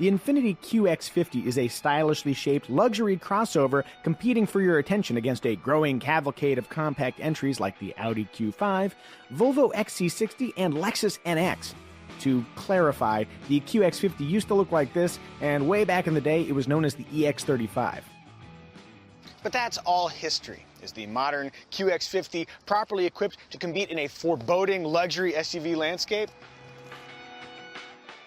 The Infiniti QX50 is a stylishly shaped luxury crossover competing for your attention against a growing cavalcade of compact entries like the Audi Q5, Volvo XC60, and Lexus NX. To clarify, the QX50 used to look like this, and way back in the day it was known as the EX35. But that's all history. Is the modern QX50 properly equipped to compete in a foreboding luxury SUV landscape?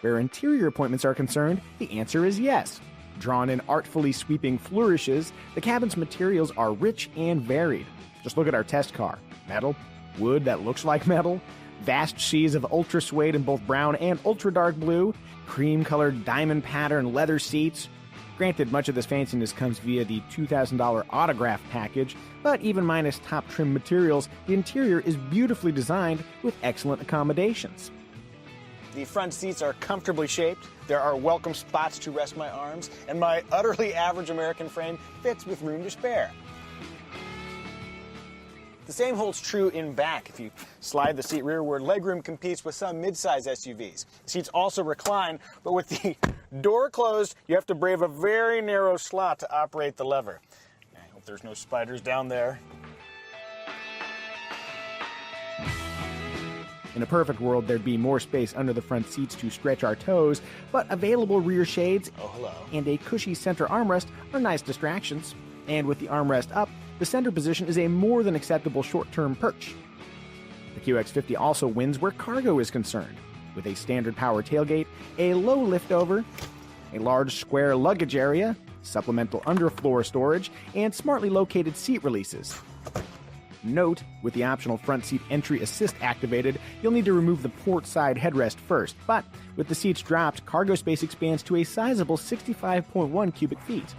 Where interior appointments are concerned, the answer is yes. Drawn in artfully sweeping flourishes, the cabin's materials are rich and varied. Just look at our test car. Metal, wood that looks like metal, vast seas of ultra suede in both brown and ultra dark blue, cream-colored diamond pattern leather seats. Granted, much of this fanciness comes via the $2,000 autograph package, but even minus top trim materials, the interior is beautifully designed with excellent accommodations. The front seats are comfortably shaped, there are welcome spots to rest my arms, and my utterly average American frame fits with room to spare. The same holds true in back. If you slide the seat rearward, legroom competes with some mid-size SUVs. Seats also recline, but with the door closed, you have to brave a very narrow slot to operate the lever. I hope there's no spiders down there. In a perfect world, there'd be more space under the front seats to stretch our toes, but available rear shades and a cushy center armrest are nice distractions. And with the armrest up, the center position is a more than acceptable short-term perch. The QX50 also wins where cargo is concerned, with a standard power tailgate, a low liftover, a large square luggage area, supplemental underfloor storage, and smartly located seat releases. Note, with the optional front seat entry assist activated, you'll need to remove the port side headrest first, but with the seats dropped, cargo space expands to a sizable 65.1 cubic feet.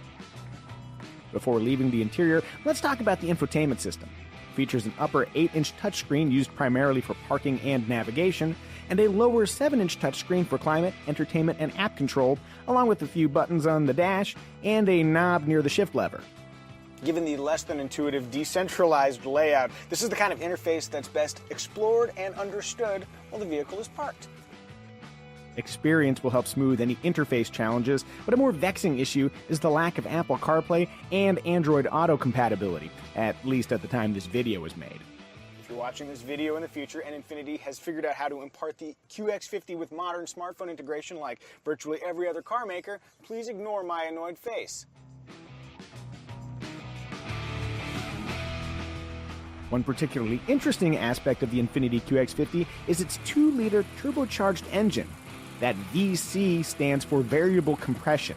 Before leaving the interior, let's talk about the infotainment system. It features an upper 8-inch touchscreen used primarily for parking and navigation, and a lower 7-inch touchscreen for climate, entertainment, and app control, along with a few buttons on the dash and a knob near the shift lever. Given the less than intuitive, decentralized layout, this is the kind of interface that's best explored and understood while the vehicle is parked. Experience will help smooth any interface challenges, but a more vexing issue is the lack of Apple CarPlay and Android Auto compatibility, at least at the time this video was made. If you're watching this video in the future and Infiniti has figured out how to impart the QX50 with modern smartphone integration like virtually every other car maker, please ignore my annoyed face. One particularly interesting aspect of the Infiniti QX50 is its 2-liter turbocharged engine. That VC stands for variable compression.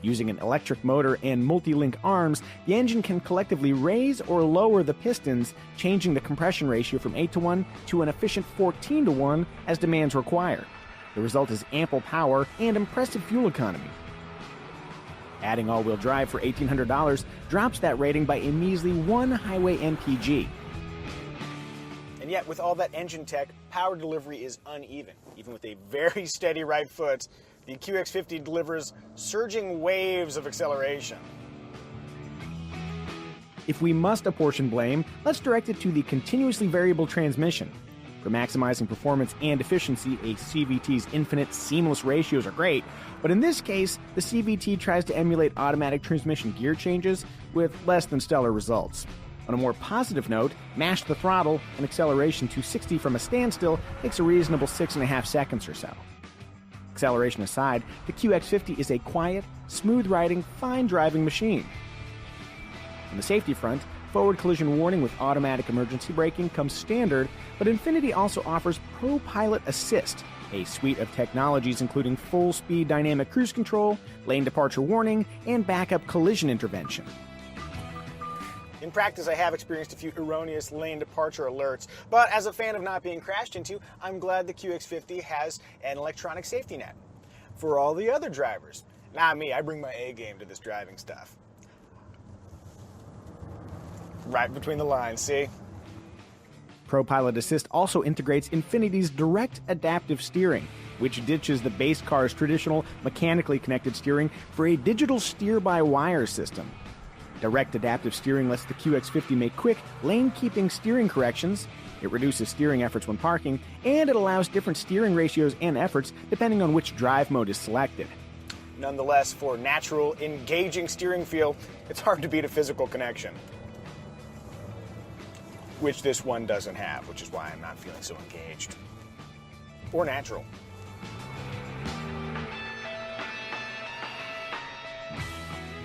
Using an electric motor and multi-link arms, the engine can collectively raise or lower the pistons, changing the compression ratio from 8:1 to an efficient 14:1 as demands require. The result is ample power and impressive fuel economy. Adding all-wheel drive for $1,800 drops that rating by a measly 1 highway mpg. And yet, with all that engine tech, power delivery is uneven. Even with a very steady right foot, the QX50 delivers surging waves of acceleration. If we must apportion blame, let's direct it to the continuously variable transmission. For maximizing performance and efficiency, a CVT's infinite seamless ratios are great, but in this case, the CVT tries to emulate automatic transmission gear changes with less than stellar results. On a more positive note, mash the throttle and acceleration to 60 from a standstill takes a reasonable 6.5 seconds or so. Acceleration aside, the QX50 is a quiet, smooth-riding, fine-driving machine. On the safety front, forward collision warning with automatic emergency braking comes standard, but Infiniti also offers Pro Pilot Assist, a suite of technologies including full-speed dynamic cruise control, lane departure warning, and backup collision intervention. In practice, I have experienced a few erroneous lane departure alerts, but as a fan of not being crashed into, I'm glad the QX50 has an electronic safety net. For all the other drivers, not me, I bring my A game to this driving stuff. Right between the lines, see? Pro Pilot Assist also integrates Infiniti's direct adaptive steering, which ditches the base car's traditional mechanically connected steering for a digital steer-by-wire system. Direct adaptive steering lets the QX50 make quick, lane-keeping steering corrections, it reduces steering efforts when parking, and it allows different steering ratios and efforts depending on which drive mode is selected. Nonetheless, for natural, engaging steering feel, it's hard to beat a physical connection. Which this one doesn't have, which is why I'm not feeling so engaged. Or natural.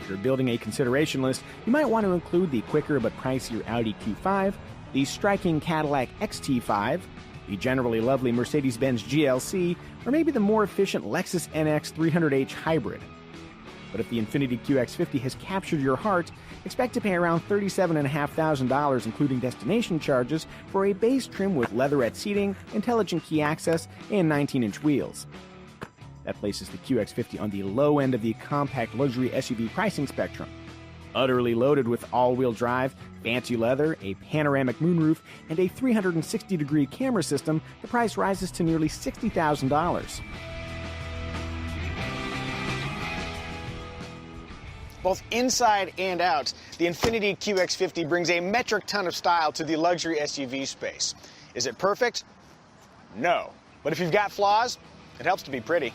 If you're building a consideration list, you might want to include the quicker but pricier Audi Q5, the striking Cadillac XT5, the generally lovely Mercedes-Benz GLC, or maybe the more efficient Lexus NX 300h Hybrid. But if the Infiniti QX50 has captured your heart, expect to pay around $37,500 including destination charges for a base trim with leatherette seating, intelligent key access, and 19-inch wheels. That places the QX50 on the low end of the compact luxury SUV pricing spectrum. Utterly loaded with all-wheel drive, fancy leather, a panoramic moonroof, and a 360-degree camera system, the price rises to nearly $60,000. Both inside and out, the Infiniti QX50 brings a metric ton of style to the luxury SUV space. Is it perfect? No. But if you've got flaws, it helps to be pretty.